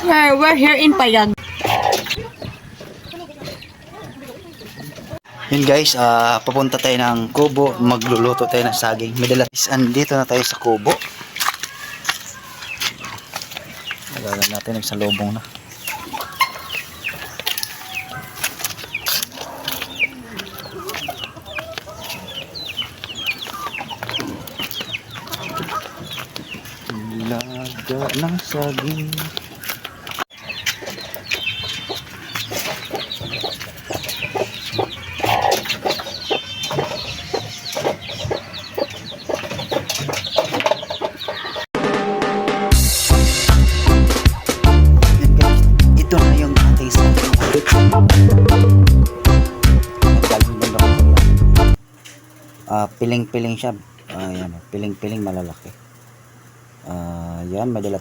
We're here in Payag. Yun guys, papunta tayo ng kubo, magluluto tayo ng saging. Madalas, andito na tayo sa kubo. Nagalan natin, nagsalubong na. Laga ng saging. Ito na yung ating saging. Piling-piling siya. Ayan, piling-piling malalaki. Yan, madala